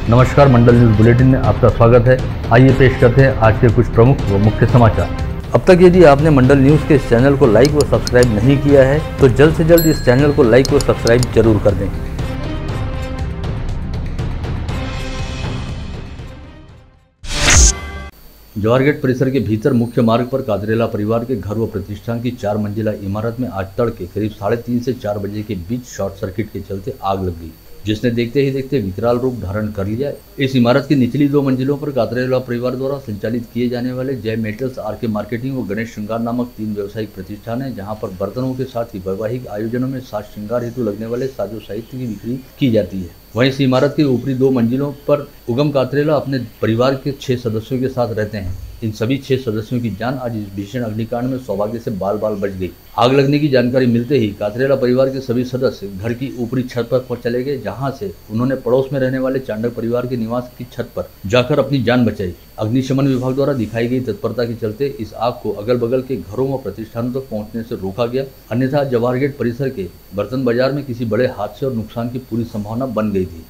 नमस्कार, मंडल news bulletin में आपका स्वागत है। आइए पेश करते हैं आज के कुछ प्रमुख व मुख्य समाचार। अब तक यदि आपने मंडल न्यूज के इस चैनल को लाइक व सब्सक्राइब नहीं किया है तो जल्द से जल्द इस चैनल को लाइक व सब्सक्राइब जरूर कर दें। जवाहरगेट परिसर के भीतर मुख्य मार्ग पर कादरेला परिवार के घर व प्रतिष्ठान की 4 मंजिला इमारत में आज तड़के करीब 3:30 से 4 बजे के बीच शॉर्ट सर्किट के चलते आग लग गई, जिसने देखते ही देखते विकराल रूप धारण कर लिया। इस इमारत की निचली 2 मंजिलों पर कादरेला परिवार द्वारा संचालित किए जाने वाले जय मेटल्स, आरके मार्केटिंग व गणेश श्रृंगार नामक 3 व्यावसायिक प्रतिष्ठान है, जहां पर बर्तनों के साथ ही वैवाहिक आयोजनों में साज श्रृंगार हेतु लगने वाले साजो साहित्य की बिक्री की जाती है। वहीं इस इमारत की ऊपरी 2 मंजिलों पर उगम कातरेला अपने परिवार के 6 सदस्यों के साथ रहते हैं। इन सभी 6 सदस्यों की जान आज इस भीषण अग्निकांड में सौभाग्य से बाल बाल बच गई। आग लगने की जानकारी मिलते ही कातरेला परिवार के सभी सदस्य घर की ऊपरी छत पर चले गए, जहां से उन्होंने पड़ोस में रहने वाले चांडक परिवार के निवास की छत पर जाकर अपनी जान बचाई। अग्निशमन विभाग द्वारा दिखाई गई तत्परता के चलते इस आग को अगल बगल के घरों व प्रतिष्ठानों तक पहुंचने से रोका गया, अन्यथा जवाहरगेट परिसर के बर्तन बाजार में किसी बड़े हादसे और नुकसान की पूरी संभावना बन गई थी।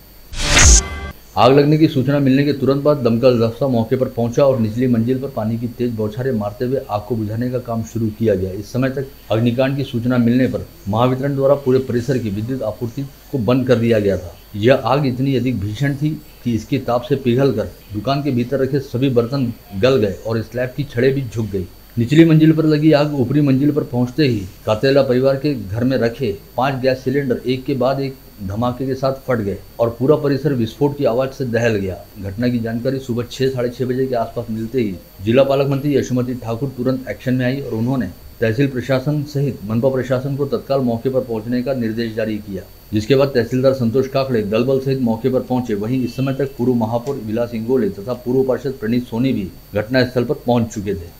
आग लगने की सूचना मिलने के तुरंत बाद दमकल दस्ता मौके पर पहुंचा और निचली मंजिल पर पानी की तेज बौछारें मारते हुए आग को बुझाने का काम शुरू किया गया। इस समय तक अग्निकांड की सूचना मिलने पर महावितरण द्वारा पूरे परिसर की विद्युत आपूर्ति को बंद कर दिया गया था। यह आग इतनी अधिक भीषण थी कि इसके ताप से पिघलकर दुकान के भीतर रखे सभी बर्तन गल गए और स्लैब की छड़ें भी झुक गई। निचली मंजिल पर लगी आग ऊपरी मंजिल पर पहुंचते ही कातेला परिवार के घर में रखे 5 गैस सिलेंडर एक के बाद एक धमाके के साथ फट गए और पूरा परिसर विस्फोट की आवाज से दहल गया। घटना की जानकारी सुबह 6-6:30 बजे के आसपास मिलते ही जिला पालक मंत्री यशोमती ठाकुर तुरंत एक्शन में आई और उन्होंने तहसील प्रशासन सहित मनपा प्रशासन को तत्काल मौके पर पहुंचने का निर्देश जारी किया, जिसके बाद तहसीलदार संतोष काकड़े दलबल सहित मौके पर पहुंचे। वहीं इस समय तक पूर्व महापौर विलास इंगोले तथा पूर्व पार्षद प्रणीत सोनी भी घटनास्थल पर पहुंच चुके थे।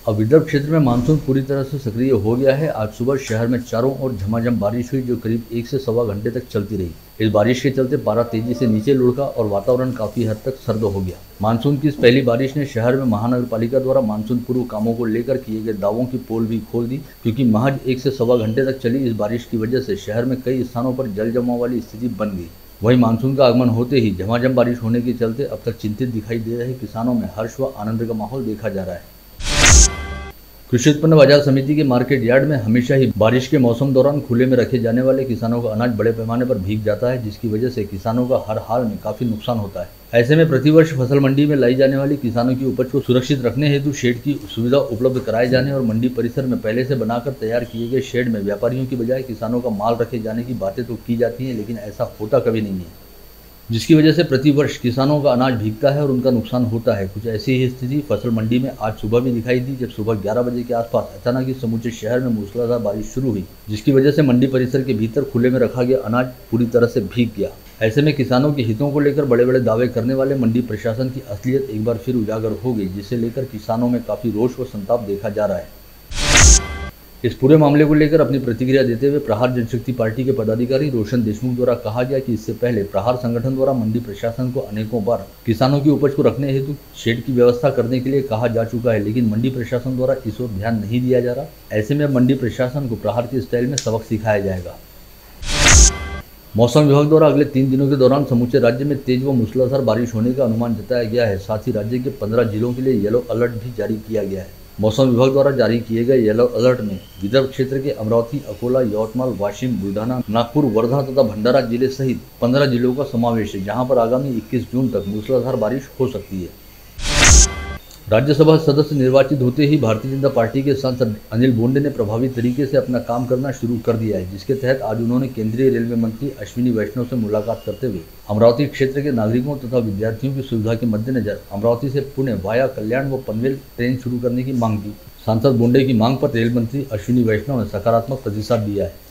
अब विदर्भ क्षेत्र में मानसून पूरी तरह से सक्रिय हो गया है। आज सुबह शहर में चारों ओर झमाझम बारिश हुई, जो करीब 1 से सवा घंटे तक चलती रही। इस बारिश के चलते पारा तेजी से नीचे लुढ़का और वातावरण काफी हद तक सर्द हो गया। मानसून की इस पहली बारिश ने शहर में महानगर पालिका द्वारा मानसून पूर्व कामों को लेकर किए गए दावों की पोल भी खोल दी, क्योंकि महज 1 से सवा घंटे तक चली इस बारिश की वजह से शहर में कई स्थानों पर जल जमाव वाली स्थिति बन गई। वहीं मानसून का आगमन होते ही झमाझम बारिश होने के चलते अब तक चिंतित दिखाई दे रहे किसानों में हर्ष व आनंद का माहौल देखा जा रहा है। कृषि उत्पन्न बाजार समिति के मार्केट यार्ड में हमेशा ही बारिश के मौसम दौरान खुले में रखे जाने वाले किसानों का अनाज बड़े पैमाने पर भीग जाता है, जिसकी वजह से किसानों का हर हाल में काफी नुकसान होता है। ऐसे में प्रतिवर्ष फसल मंडी में लाई जाने वाली किसानों की उपज को सुरक्षित रखने हेतु शेड की सुविधा उपलब्ध कराए जाने और मंडी परिसर में पहले से बनाकर तैयार किए गए शेड में व्यापारियों की बजाय किसानों का माल रखे जाने की बातें तो की जाती हैं, लेकिन ऐसा होता कभी नहीं है, जिसकी वजह से प्रतिवर्ष किसानों का अनाज भीगता है और उनका नुकसान होता है। कुछ ऐसी ही स्थिति फसल मंडी में आज सुबह भी दिखाई दी, जब सुबह 11 बजे के आसपास अचानक ही समूचे शहर में मूसलाधार बारिश शुरू हुई, जिसकी वजह से मंडी परिसर के भीतर खुले में रखा गया अनाज पूरी तरह से भीग गया। ऐसे में किसानों के हितों को लेकर बड़े बड़े दावे करने वाले मंडी प्रशासन की असलियत एक बार फिर उजागर हो गई, जिसे लेकर किसानों में काफी रोष व संताप देखा जा रहा है। इस पूरे मामले को लेकर अपनी प्रतिक्रिया देते हुए प्रहार जनशक्ति पार्टी के पदाधिकारी रोशन देशमुख द्वारा कहा गया कि इससे पहले प्रहार संगठन द्वारा मंडी प्रशासन को अनेकों बार किसानों की उपज को रखने हेतु शेड की व्यवस्था करने के लिए कहा जा चुका है, लेकिन मंडी प्रशासन द्वारा इस ओर ध्यान नहीं दिया जा रहा। ऐसे में मंडी प्रशासन को प्रहार के स्टाइल में सबक सिखाया जाएगा। मौसम विभाग द्वारा अगले 3 दिनों के दौरान समूचे राज्य में तेज व मूसलाधार बारिश होने का अनुमान जताया गया है। साथ ही राज्य के 15 जिलों के लिए येलो अलर्ट भी जारी किया गया है। मौसम विभाग द्वारा जारी किए गए येलो अलर्ट में विदर्भ क्षेत्र के अमरावती, अकोला, यवतमाल, वाशिम, बुलढाना, नागपुर, वर्धा तथा भंडारा जिले सहित 15 जिलों का समावेश है, जहां पर आगामी 21 जून तक मूसलाधार बारिश हो सकती है। राज्यसभा सदस्य निर्वाचित होते ही भारतीय जनता पार्टी के सांसद अनिल बोंडे ने प्रभावी तरीके से अपना काम करना शुरू कर दिया है, जिसके तहत आज उन्होंने केंद्रीय रेलवे मंत्री अश्विनी वैष्णव से मुलाकात करते हुए अमरावती क्षेत्र के नागरिकों तथा विद्यार्थियों की सुविधा के मद्देनजर अमरावती से पुणे वाया कल्याण व पनवेल ट्रेन शुरू करने की मांग की। सांसद बोंडे की मांग पर रेल मंत्री अश्विनी वैष्णव ने सकारात्मक प्रतिसाद दिया है।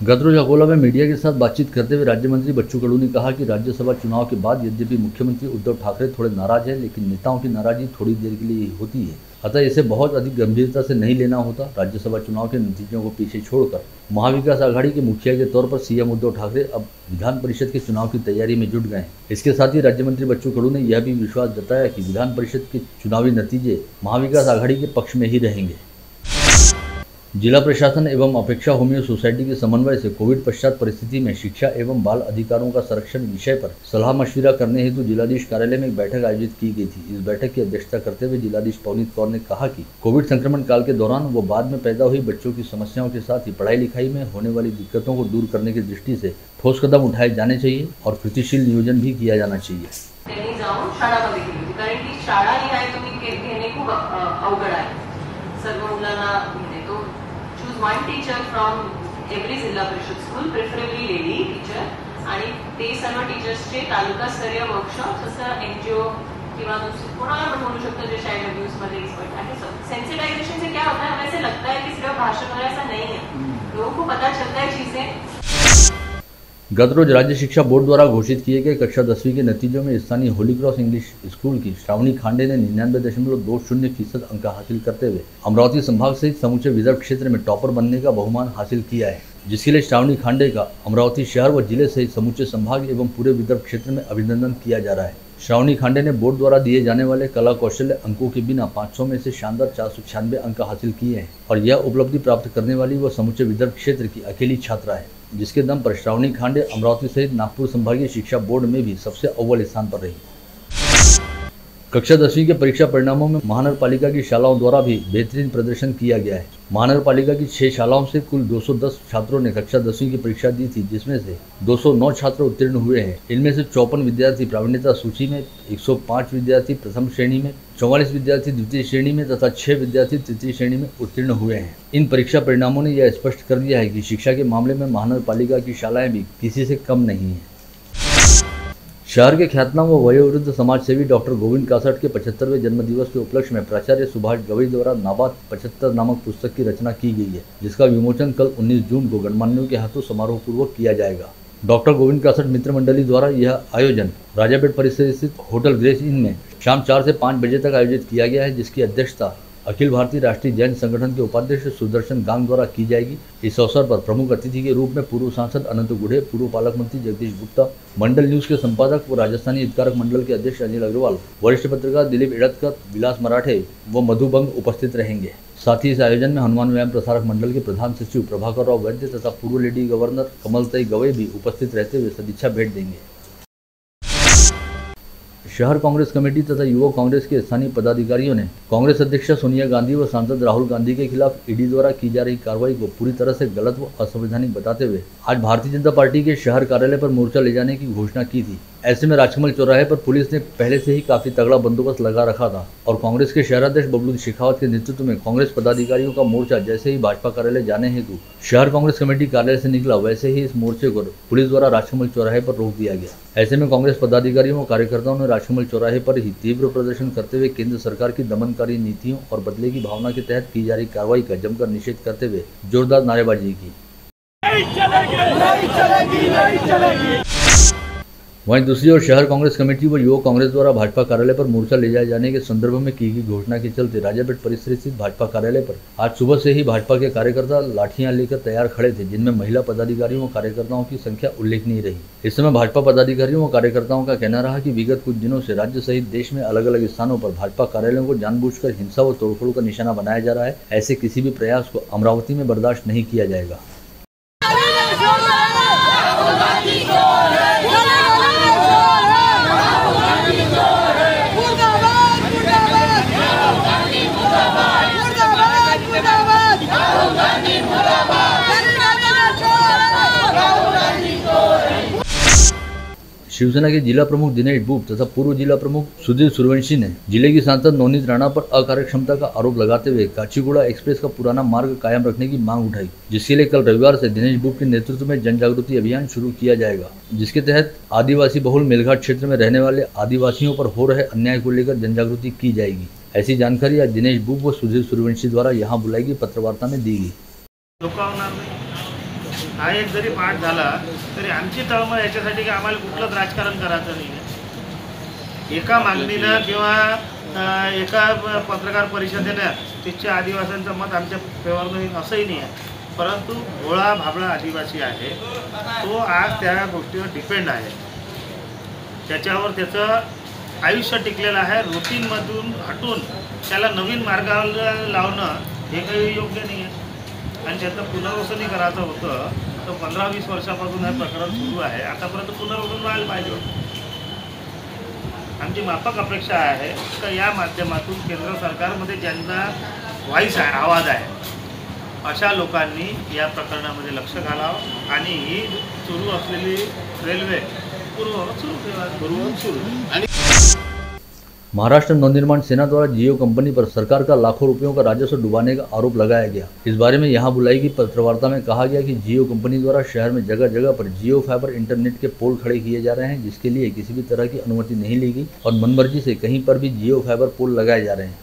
गत रोज अकोला में मीडिया के साथ बातचीत करते हुए राज्य मंत्री बच्चू कडू ने कहा कि राज्यसभा चुनाव के बाद यद्यपि मुख्यमंत्री उद्धव ठाकरे थोड़े नाराज हैं, लेकिन नेताओं की नाराजगी थोड़ी देर के लिए ही होती है, अतः इसे बहुत अधिक गंभीरता से नहीं लेना होता। राज्यसभा चुनाव के नतीजों को पीछे छोड़कर महाविकास आघाड़ी के मुखिया के तौर पर सीएम उद्धव ठाकरे अब विधान परिषद के चुनाव की तैयारी में जुट गए हैं। इसके साथ ही राज्य मंत्री बच्चू कडू ने यह भी विश्वास जताया कि विधान परिषद के चुनावी नतीजे महाविकास आघाड़ी के पक्ष में ही रहेंगे। जिला प्रशासन एवं अपेक्षा होमियो सोसाइटी के समन्वय से कोविड पश्चात परिस्थिति में शिक्षा एवं बाल अधिकारों का संरक्षण विषय पर सलाह मशविरा करने हेतु जिलाधीश कार्यालय में एक बैठक आयोजित की गई थी। इस बैठक की अध्यक्षता करते हुए जिलाधीश पवनीत कौर ने कहा कि कोविड संक्रमण काल के दौरान व बाद में पैदा हुई बच्चों की समस्याओं के साथ ही पढ़ाई लिखाई में होने वाली दिक्कतों को दूर करने की दृष्टि से ठोस कदम उठाए जाने चाहिए और कृतिशील नियोजन भी किया जाना चाहिए। त्यांनी जाऊन शाळांमध्ये गेली होती, कारण की शाळा निहाय तुम्ही घेणे खूप अवघड आहे सर्व मुलांना घेणे। तो choose one teacher from every जिल्हा परिषद स्कूल, प्रेफरेबली लेडी टीचर, आणि ते सर्व टीचर्सचे तालुकास्तरीय वर्कशॉप जसं एनजीओ किंवा कोणाला पण बोलू शकतो जे चाइल्ड अब्यूज मध्ये एक्सपर्ट आहे। सेंसिटाइजेशन से क्या होता है, हमें ऐसे लगता है कि सिर्फ भाषण वगैरह ऐसा नहीं है, लोगों को पता चलता है चीजें। गत रोज राज्य शिक्षा बोर्ड द्वारा घोषित किए गए कक्षा 10वीं के नतीजों में स्थानीय होली क्रॉस इंग्लिश स्कूल की श्रावणी खांडे ने 99.20% अंक हासिल करते हुए अमरावती संभाग सहित समूचे विदर्भ क्षेत्र में टॉपर बनने का बहुमान हासिल किया है, जिसके लिए श्रावणी खांडे का अमरावती शहर व जिले सहित समूचे संभाग एवं पूरे विदर्भ क्षेत्र में अभिनंदन किया जा रहा है। श्रावणी खांडे ने बोर्ड द्वारा दिए जाने वाले कला कौशल्य अंकों के बिना 500 में से शानदार 496 अंक हासिल किए हैं और यह उपलब्धि प्राप्त करने वाली वह समूचे विदर्भ क्षेत्र की अकेली छात्रा है, जिसके दम पर श्रावणी खांडे अमरावती सहित नागपुर संभागीय शिक्षा बोर्ड में भी सबसे अव्वल स्थान पर रही। कक्षा 10वीं के परीक्षा परिणामों में महानगर पालिका की शालाओं द्वारा भी बेहतरीन प्रदर्शन किया गया है। महानगर पालिका की 6 शालाओं से कुल 210 छात्रों ने कक्षा 10वीं की परीक्षा दी थी, जिसमें से 209 छात्र उत्तीर्ण हुए हैं। इनमें से 54 विद्यार्थी प्रावीण्यता सूची में, 105 विद्यार्थी प्रथम श्रेणी में, 44 विद्यार्थी द्वितीय श्रेणी में तथा 6 विद्यार्थी तृतीय श्रेणी में उत्तीर्ण हुए हैं। इन परीक्षा परिणामों ने यह स्पष्ट कर दिया है कि शिक्षा के मामले में महानगर पालिका की शालाएं भी किसी से कम नहीं है। शहर के ख्यातनाम व वयोवृद्ध समाज सेवी डॉक्टर गोविंद कासट के 75वें जन्मदिवस के उपलक्ष्य में प्राचार्य सुभाष गवई द्वारा नाबाद 75 नामक पुस्तक की रचना की गई है, जिसका विमोचन कल 19 जून को गणमान्यों के हाथों समारोह पूर्वक किया जाएगा। डॉक्टर गोविंद कासट मित्र मंडली द्वारा यह आयोजन राजापेट परिसर स्थित होटल ग्रेस इन में शाम 4 से 5 बजे तक आयोजित किया गया है, जिसकी अध्यक्षता अखिल भारतीय राष्ट्रीय जैन संगठन के उपाध्यक्ष सुदर्शन गांग द्वारा की जाएगी। इस अवसर पर प्रमुख अतिथि के रूप में पूर्व सांसद अनंत गुढ़े, पूर्व पालक मंत्री जगदीश गुप्ता, मंडल न्यूज के संपादक व राजस्थानी हितकारक मंडल के अध्यक्ष अनिल अग्रवाल, वरिष्ठ पत्रकार दिलीप इड़तकर, विलास मराठे व मधुबंग उपस्थित रहेंगे। साथ ही इस आयोजन में हनुमान व्यायाम प्रसारक मंडल के प्रधान सचिव प्रभाकर राव वैद्य तथा पूर्व लेडी गवर्नर कमलताई गवई भी उपस्थित रहते हुए सदिच्छा भेंट देंगे। शहर कांग्रेस कमेटी तथा युवक कांग्रेस के स्थानीय पदाधिकारियों ने कांग्रेस अध्यक्ष सोनिया गांधी व सांसद राहुल गांधी के खिलाफ ईडी द्वारा की जा रही कार्रवाई को पूरी तरह से गलत व असंवैधानिक बताते हुए आज भारतीय जनता पार्टी के शहर कार्यालय पर मोर्चा ले जाने की घोषणा की थी। ऐसे में राजकमल चौराहे पर पुलिस ने पहले से ही काफी तगड़ा बंदोबस्त लगा रखा था और कांग्रेस के शहराध्यक्ष बबलू शेखावत के नेतृत्व में कांग्रेस पदाधिकारियों का मोर्चा जैसे ही भाजपा कार्यालय जाने हेतु शहर कांग्रेस कमेटी कार्यालय से निकला, वैसे ही इस मोर्चे को पुलिस द्वारा राजकमल चौराहे पर रोक दिया गया। ऐसे में कांग्रेस पदाधिकारियों व कार्यकर्ताओं ने राजकमल चौराहे पर ही तीव्र प्रदर्शन करते हुए केंद्र सरकार की दमनकारी नीतियों और बदले की भावना के तहत की जा रही कार्रवाई का जमकर निषेध करते हुए जोरदार नारेबाजी की। वहीं दूसरी ओर शहर कांग्रेस कमेटी व युवक कांग्रेस द्वारा भाजपा कार्यालय पर मोर्चा ले जाए जाने के संदर्भ में की गई घोषणा के चलते राजापेट परिसर स्थित भाजपा कार्यालय पर आज सुबह से ही भाजपा के कार्यकर्ता लाठियां लेकर तैयार खड़े थे, जिनमें महिला पदाधिकारियों व कार्यकर्ताओं की संख्या उल्लेखनीय रही। इस समय भाजपा पदाधिकारियों व कार्यकर्ताओं का कहना रहा कि विगत कुछ दिनों से राज्य सहित देश में अलग अलग स्थानों पर भाजपा कार्यालयों को जानबूझकर हिंसा व तोड़फोड़ का निशाना बनाया जा रहा है। ऐसे किसी भी प्रयास को अमरावती में बर्दाश्त नहीं किया जाएगा। शिवसेना के जिला प्रमुख दिनेश बूब तथा पूर्व जिला प्रमुख सुधीर सूर्यवंशी ने जिले की सांसद नवनीत राणा पर अकार्यक्षमता का आरोप लगाते हुए काचीगुड़ा एक्सप्रेस का पुराना मार्ग कायम रखने की मांग उठाई, जिसके लिए कल रविवार से दिनेश बूब के नेतृत्व में जन जागृति अभियान शुरू किया जाएगा, जिसके तहत आदिवासी बहुल मेलघाट क्षेत्र में रहने वाले आदिवासियों पर हो रहे अन्याय को लेकर जन जागृति की जाएगी। ऐसी जानकारी आज दिनेश बूब व सुधीर सूर्यवंशी द्वारा यहाँ बुलाई गई पत्रवार्ता में दी गई। हा एक जरी पाठ झाला तरी आमची तळमळ याच्यासाठी की आम्हाला कुठलंच राजकारण करायचं नाही आहे। एका मागणीनं किंवा एका पत्रकार परिषदेनं तिथच्या आदिवासींचं मत आमच्या फेवरनं होईल असंही नाही आहे, परंतु भोळा भाबळा आदिवासी आहे तो आज त्या गोष्टीवर डिपेंड आहे, त्याच्यावर त्याचं आयुष्य टिकलेलं आहे। रूटीनमधून हटून त्याला नवीन मार्गावर लावणं हे काही योग्य नाही आहे। आणि त्याचं पुनर्वसनी करायचं होतं, तर 15-20 वर्षापासून हे प्रकरण सुरू आहे. आतापर्यंत पुनर्वसन व्हायला पाहिजे होतं. आमची माफक अपेक्षा आहे की या माध्यमातून केंद्र सरकारमध्ये ज्यांना व्हॉइस आहे, आवाज आहे, अशा लोकांनी या प्रकरणामध्ये लक्ष घालावं आणि ही सुरू असलेली रेल्वे पूर्ववत सुरू आणि महाराष्ट्र नवनिर्माण सेना द्वारा जियो कंपनी पर सरकार का लाखों रुपयों का राजस्व डुबाने का आरोप लगाया गया। इस बारे में यहां बुलाई गई पत्रवार्ता में कहा गया कि जियो कंपनी द्वारा शहर में जगह जगह पर जियो फाइबर इंटरनेट के पोल खड़े किए जा रहे हैं, जिसके लिए किसी भी तरह की अनुमति नहीं ली गई और मनमर्जी से कहीं पर भी जियो फाइबर पोल लगाए जा रहे हैं।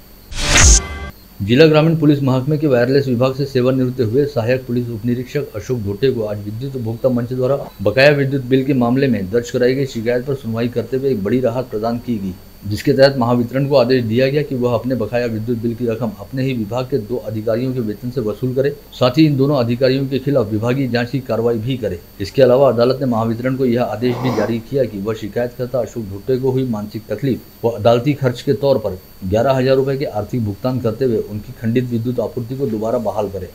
जिला ग्रामीण पुलिस महकमे के वायरलेस विभाग से सेवानिवृत्त हुए सहायक पुलिस उप निरीक्षक अशोक धोटे को आज विद्युत उपभोक्ता मंच द्वारा बकाया विद्युत बिल के मामले में दर्ज कराई गई शिकायत पर सुनवाई करते हुए एक बड़ी राहत प्रदान की गई, जिसके तहत महावितरण को आदेश दिया गया कि वह अपने बकाया विद्युत बिल की रकम अपने ही विभाग के 2 अधिकारियों के वेतन से वसूल करे, साथ ही इन दोनों अधिकारियों के खिलाफ विभागीय जांच की कार्रवाई भी करे। इसके अलावा अदालत ने महावितरण को यह आदेश भी जारी किया कि वह शिकायतकर्ता अशोक धोटे को हुई मानसिक तकलीफ व अदालती खर्च के तौर पर 11,000 रुपये के आर्थिक भुगतान करते हुए उनकी खंडित विद्युत आपूर्ति को दोबारा बहाल करे।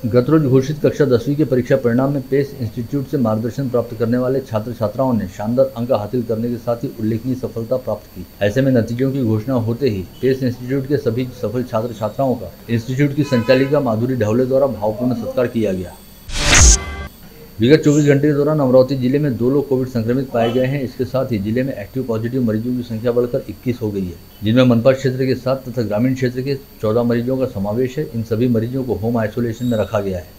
गत रोज घोषित कक्षा 10वीं के परीक्षा परिणाम में पेस इंस्टीट्यूट से मार्गदर्शन प्राप्त करने वाले छात्र छात्राओं ने शानदार अंक हासिल करने के साथ ही उल्लेखनीय सफलता प्राप्त की। ऐसे में नतीजों की घोषणा होते ही पेस इंस्टीट्यूट के सभी सफल छात्र छात्राओं का इंस्टीट्यूट की संचालिका माधुरी ढवले द्वारा भावपूर्ण सत्कार किया गया। विगत 24 घंटे के दौरान अमरावती जिले में 2 लोग कोविड संक्रमित पाए गए हैं। इसके साथ ही जिले में एक्टिव पॉजिटिव मरीजों की संख्या बढ़कर 21 हो गई है, जिनमें मनपा क्षेत्र के 7 तथा ग्रामीण क्षेत्र के 14 मरीजों का समावेश है। इन सभी मरीजों को होम आइसोलेशन में रखा गया है।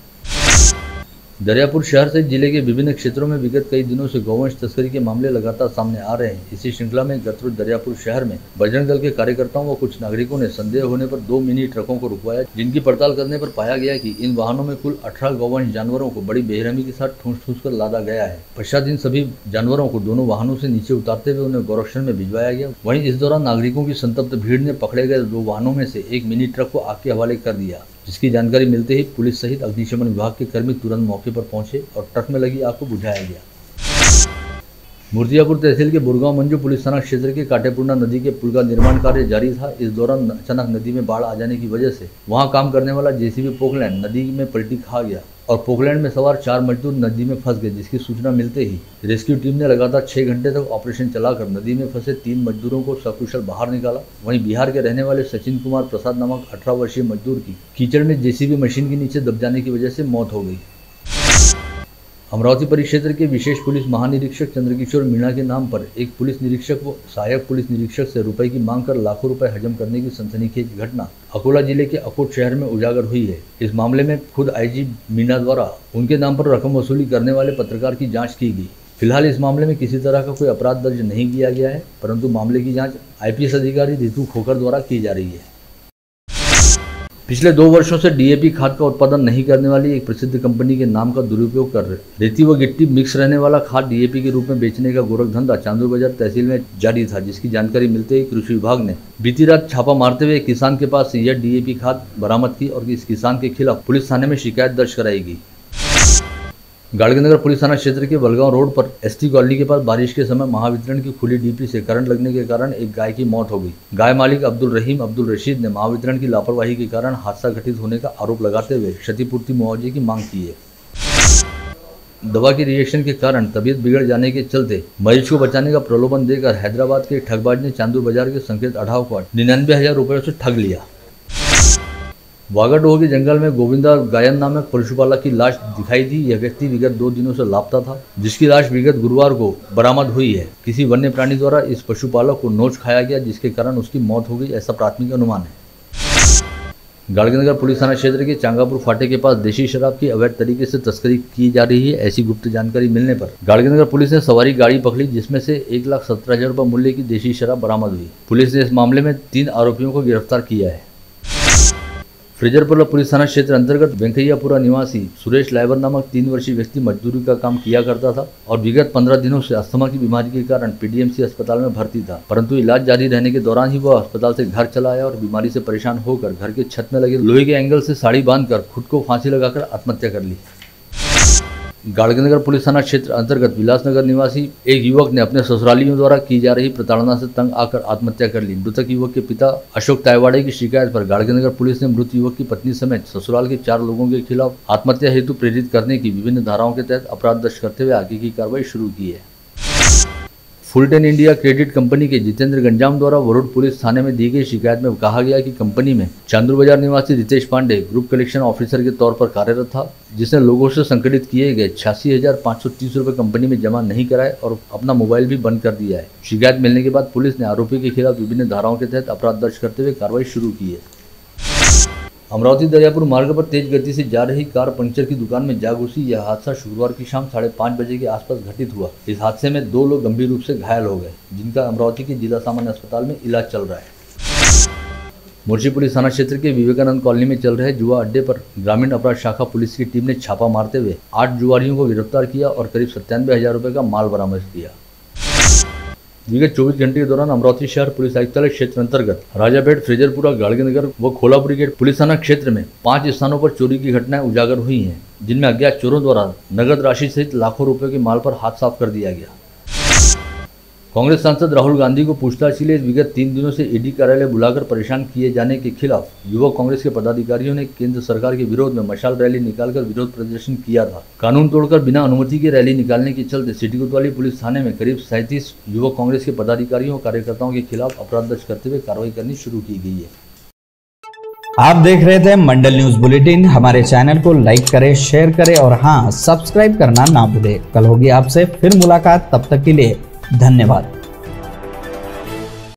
दरियापुर शहर सहित जिले के विभिन्न क्षेत्रों में विगत कई दिनों से गौवंश तस्करी के मामले लगातार सामने आ रहे हैं। इसी श्रृंखला में गत रोज दरियापुर शहर में बजरंग दल के कार्यकर्ताओं व कुछ नागरिकों ने संदेह होने पर 2 मिनी ट्रकों को रुकवाया, जिनकी पड़ताल करने पर पाया गया कि इन वाहनों में कुल 18 गौवंश जानवरों को बड़ी बेरहमी के साथ ठूंस कर लादा गया है। पश्चात इन सभी जानवरों को दोनों वाहनों से नीचे उतारते हुए उन्हें गोरक्षण में भिजवाया गया। वहीं इस दौरान नागरिकों की संतप्त भीड़ ने पकड़े गए 2 वाहनों में से एक मिनी ट्रक को आग के हवाले कर दिया, जिसकी जानकारी मिलते ही पुलिस सहित अग्निशमन विभाग के कर्मी तुरंत मौके पर पहुंचे और ट्रक में लगी आग को बुझाया गया। मूर्तियापुर तहसील के बुरगांव मंजू पुलिस थाना क्षेत्र के काटेपूर्णा नदी के पुल का निर्माण कार्य जारी था। इस दौरान अचानक नदी में बाढ़ आ जाने की वजह से वहां काम करने वाला जेसीबी पोकलैंड नदी में पलटी खा गया और पोकलैंड में सवार 4 मजदूर नदी में फंस गए, जिसकी सूचना मिलते ही रेस्क्यू टीम ने लगातार 6 घंटे तक ऑपरेशन चलाकर नदी में फंसे 3 मजदूरों को सकुशल बाहर निकाला। वहीं बिहार के रहने वाले सचिन कुमार प्रसाद नामक 18 वर्षीय मजदूर की कीचड़ में जेसीबी मशीन के नीचे दब जाने की वजह से मौत हो गई। अमरावती परिक्षेत्र के विशेष पुलिस महानिरीक्षक चंद्रकिशोर मीणा के नाम पर एक पुलिस निरीक्षक व सहायक पुलिस निरीक्षक से रुपए की मांग कर लाखों रुपए हजम करने की सनसनीखेज घटना अकोला जिले के अकोट शहर में उजागर हुई है। इस मामले में खुद आईजी मीणा द्वारा उनके नाम पर रकम वसूली करने वाले पत्रकार की जांच की गई। फिलहाल इस मामले में किसी तरह का कोई अपराध दर्ज नहीं किया गया है, परंतु मामले की जाँच IPS अधिकारी रितु खोखर द्वारा की जा रही है। पिछले 2 वर्षों से डीएपी खाद का उत्पादन नहीं करने वाली एक प्रसिद्ध कंपनी के नाम का दुरुपयोग कर रेती व गिट्टी मिक्स रहने वाला खाद डीएपी के रूप में बेचने का गोरख धंधा चांदूर बाजार तहसील में जारी था, जिसकी जानकारी मिलते ही कृषि विभाग ने बीती रात छापा मारते हुए एक किसान के पास से यह डीएपी खाद बरामद की और इस किसान के खिलाफ पुलिस थाने में शिकायत दर्ज कराई गई। गाड़गीनगर पुलिस थाना क्षेत्र के बलगांव रोड पर ST कॉलोनी के पास बारिश के समय महावितरण की खुली डीपी से करंट लगने के कारण एक गाय की मौत हो गई। गाय मालिक अब्दुल रहीम अब्दुल रशीद ने महावितरण की लापरवाही के कारण हादसा घटित होने का आरोप लगाते हुए क्षतिपूर्ति मुआवजे की मांग की है। दवा के रिएक्शन के कारण तबीयत बिगड़ जाने के चलते मरीज को बचाने का प्रलोभन देकर हैदराबाद के ठगबाज ने चांदूर बाजार के संकेत अढ़ाव को 99,000 रुपये से ठग लिया। वागाटोह के जंगल में गोविंदा गायन नामक पशुपालक की लाश दिखाई दी। यह व्यक्ति विगत 2 दिनों से लापता था, जिसकी लाश विगत गुरुवार को बरामद हुई है। किसी वन्य प्राणी द्वारा इस पशुपालक को नोच खाया गया, जिसके कारण उसकी मौत हो गई, ऐसा प्राथमिक अनुमान है। गाड़गीनगर पुलिस थाना क्षेत्र के चांगापुर फाटे के पास देशी शराब की अवैध तरीके से तस्करी की जा रही है। ऐसी गुप्त जानकारी मिलने पर गाड़गीनगर पुलिस ने सवारी गाड़ी पकड़ी, जिसमें से 1,17,000 रुपये मूल्य की देशी शराब बरामद हुई। पुलिस ने इस मामले में 3 आरोपियों को गिरफ्तार किया है। फ्रेजरपुर पुलिस थाना क्षेत्र अंतर्गत वेंकैयापुरा निवासी सुरेश लाइवर नामक 3 वर्षीय व्यक्ति मजदूरी का काम किया करता था और विगत 15 दिनों से अस्थमा की बीमारी के कारण PDMC अस्पताल में भर्ती था, परंतु इलाज जारी रहने के दौरान ही वह अस्पताल से घर चला आया और बीमारी से परेशान होकर घर के छत में लगे लोहे के एंगल से साड़ी बांधकर खुद को फांसी लगाकर आत्महत्या कर ली। गाड़गेनगर पुलिस थाना क्षेत्र अंतर्गत विलासनगर निवासी एक युवक ने अपने ससुरालियों द्वारा की जा रही प्रताड़ना से तंग आकर आत्महत्या कर ली। मृतक युवक के पिता अशोक तायवाड़े की शिकायत पर गाड़गेनगर पुलिस ने मृत युवक की पत्नी समेत ससुराल के 4 लोगों के खिलाफ आत्महत्या हेतु प्रेरित करने की विभिन्न धाराओं के तहत अपराध दर्ज करते हुए आगे की कार्रवाई शुरू की है। फुलटेन इंडिया क्रेडिट कंपनी के जितेंद्र गंजाम द्वारा वरुड पुलिस थाने में दी गई शिकायत में कहा गया कि कंपनी में चांदूर बाजार निवासी Ritesh Pandey group collection officer के तौर पर कार्यरत था, जिसने लोगों से संकलित किए गए 86,530 रुपये कंपनी में जमा नहीं कराए और अपना मोबाइल भी बंद कर दिया है। शिकायत मिलने के बाद पुलिस ने आरोपी के खिलाफ विभिन्न धाराओं के तहत अपराध दर्ज करते हुए कार्रवाई शुरू की है। अमरावती दरियापुर मार्ग पर तेज गति से जा रही कार पंक्चर की दुकान में जा घुसी। यह हादसा शुक्रवार की शाम 5:30 बजे के आसपास घटित हुआ। इस हादसे में 2 लोग गंभीर रूप से घायल हो गए, जिनका अमरावती के जिला सामान्य अस्पताल में इलाज चल रहा है। मुर्शी पुलिस थाना क्षेत्र के विवेकानंद कॉलोनी में चल रहे जुआ अड्डे पर ग्रामीण अपराध शाखा पुलिस की टीम ने छापा मारते हुए 8 जुआरियों को गिरफ्तार किया और करीब 97,000 रुपये का माल बरामद किया। विगत 24 घंटे के दौरान अमरावती शहर पुलिस आयुक्तालय क्षेत्र अंतर्गत राजापेट, फ्रेजरपुरा, गाड़गेनगर व खोलापुरी गेट पुलिस थाना क्षेत्र में 5 स्थानों पर चोरी की घटनाएं उजागर हुई हैं, जिनमें अज्ञात चोरों द्वारा नगद राशि सहित लाखों रुपए के माल पर हाथ साफ कर दिया गया। कांग्रेस सांसद राहुल गांधी को पूछताछ के लिए विगत 3 दिनों से ईडी कार्यालय बुलाकर परेशान किए जाने के खिलाफ युवक कांग्रेस के पदाधिकारियों ने केंद्र सरकार के विरोध में मशाल रैली निकालकर विरोध प्रदर्शन किया था। कानून तोड़कर बिना अनुमति के रैली निकालने के चलते सिटी कोतवाली पुलिस थाने में करीब 37 युवक कांग्रेस के पदाधिकारियों और कार्यकर्ताओं के खिलाफ अपराध दर्ज करते हुए कार्रवाई करनी शुरू की गई है। आप देख रहे थे मंडल न्यूज बुलेटिन। हमारे चैनल को लाइक करें, शेयर करें और हाँ, सब्सक्राइब करना ना भूलें। कल होगी आपसे फिर मुलाकात, तब तक के लिए धन्यवाद।